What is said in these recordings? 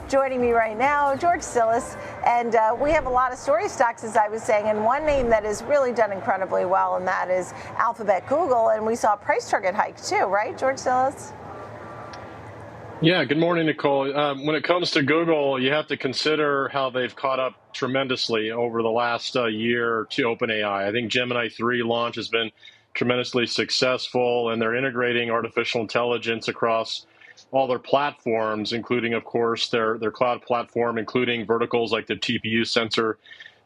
Joining me right now, George Tsilis, and we have a lot of story stocks, as I was saying, and one name that has really done incredibly well, and that is Alphabet Google, and we saw a price target hike too, right, George Tsilis? Yeah, good morning, Nicole. When it comes to Google, you have to consider how they've caught up tremendously over the last year to OpenAI. I think Gemini 3 launch has been tremendously successful, and they're integrating artificial intelligence across all their platforms, including, of course, their cloud platform, including verticals like the TPU sensor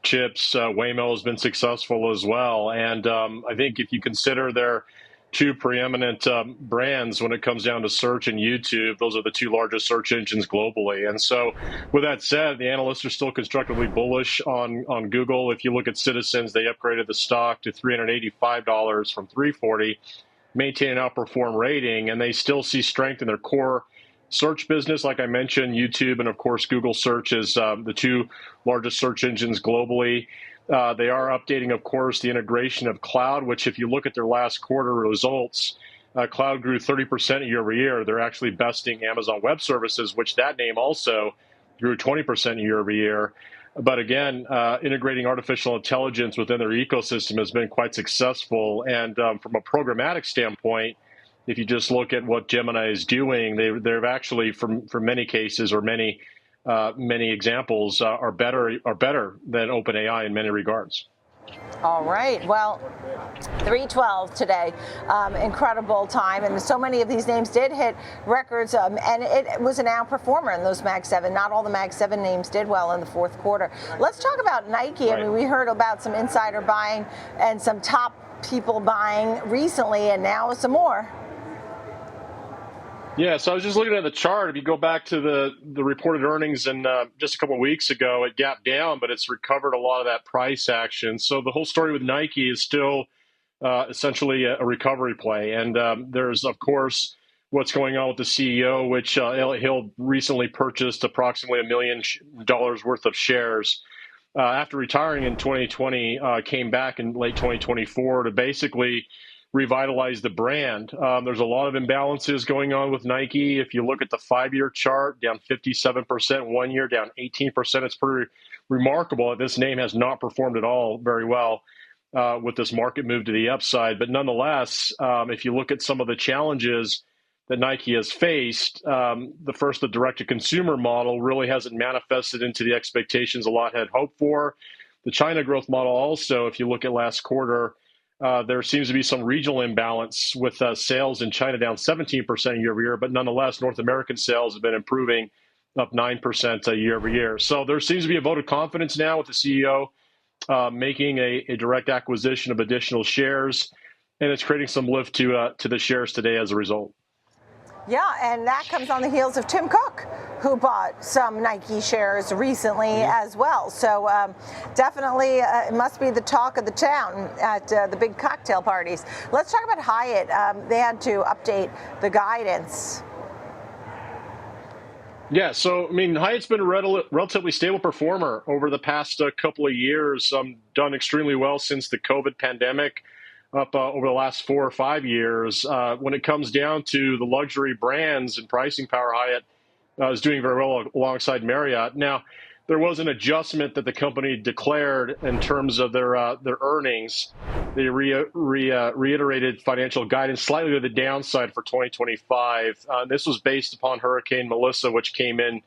chips. Waymo has been successful as well. And I think if you consider their two preeminent brands when it comes down to search and YouTube, those are the two largest search engines globally. And so with that said, the analysts are still constructively bullish on Google. If you look at Citizens, they upgraded the stock to $385 from $340, maintain an outperform rating, and they still see strength in their core search business. Like I mentioned, YouTube and, of course, Google search is the two largest search engines globally. They are updating, of course, the integration of cloud, which if you look at their last quarter results, cloud grew 30% year over year. They're actually besting Amazon Web Services, which that name also grew 20% year over year. But again, integrating artificial intelligence within their ecosystem has been quite successful. And from a programmatic standpoint, if you just look at what Gemini is doing, they've actually, for many cases or many examples, are better than OpenAI in many regards. All right. Well, 312 today, incredible time, and so many of these names did hit records, and it was an outperformer in those Mag 7. Not all the Mag 7 names did well in the fourth quarter. Let's talk about Nike. Right. I mean, we heard about some insider buying and some top people buying recently, and now some more. Yeah, so I was just looking at the chart. If you go back to the reported earnings and just a couple of weeks ago, it gapped down, but it's recovered a lot of that price action. So the whole story with Nike is still essentially a recovery play. And there's, of course, what's going on with the CEO, which he'll recently purchased approximately $1 million worth of shares. After retiring in 2020, came back in late 2024 to basically revitalize the brand. There's a lot of imbalances going on with Nike. If you look at the 5-year chart, down 57%, 1 year down 18%. It's pretty remarkable that this name has not performed at all very well with this market move to the upside. But nonetheless, if you look at some of the challenges that Nike has faced, the direct-to-consumer model really hasn't manifested into the expectations a lot had hoped for. The China growth model also, if you look at last quarter, there seems to be some regional imbalance with sales in China down 17% year over year, but nonetheless, North American sales have been improving up 9% year over year. So there seems to be a vote of confidence now with the CEO making a direct acquisition of additional shares, and it's creating some lift to the shares today as a result. Yeah, and that comes on the heels of Tim Cook, who bought some Nike shares recently as well. So definitely it must be the talk of the town at the big cocktail parties. Let's talk about Hyatt. They had to update the guidance. Yeah, so, I mean, Hyatt's been a relatively stable performer over the past couple of years, done extremely well since the COVID pandemic. Up over the last 4 or 5 years. When it comes down to the luxury brands and pricing power, Hyatt is doing very well alongside Marriott. Now, there was an adjustment that the company declared in terms of their earnings. They reiterated financial guidance slightly to the downside for 2025. This was based upon Hurricane Melissa, which came in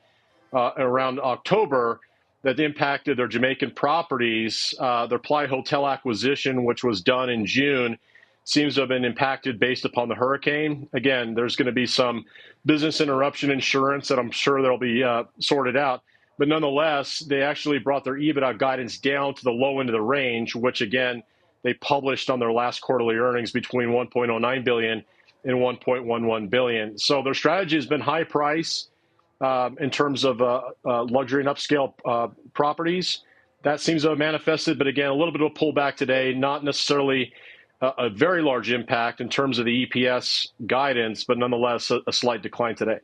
around October, that impacted their Jamaican properties. Their Playa Hotel acquisition, which was done in June, seems to have been impacted based upon the hurricane. Again, there's going to be some business interruption insurance that I'm sure that'll be sorted out. But nonetheless, they actually brought their EBITDA guidance down to the low end of the range, which, again, they published on their last quarterly earnings between $1.09 billion and $1.11 billion. So their strategy has been high price. In terms of luxury and upscale properties. That seems to have manifested, but again, a little bit of a pullback today, not necessarily a very large impact in terms of the EPS guidance, but nonetheless, a slight decline today.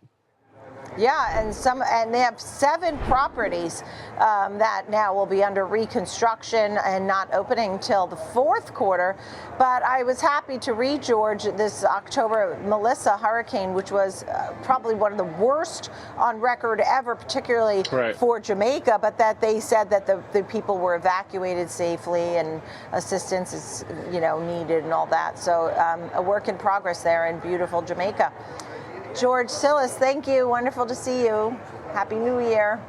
Yeah, and they have 7 properties that now will be under reconstruction and not opening till the 4th quarter. But I was happy to read, George, this October Melissa hurricane, which was probably one of the worst on record ever, particularly for Jamaica, but that they said that the people were evacuated safely and assistance is, needed and all that. So a work in progress there in beautiful Jamaica. George Tsilis, thank you. Wonderful to see you. Happy New Year.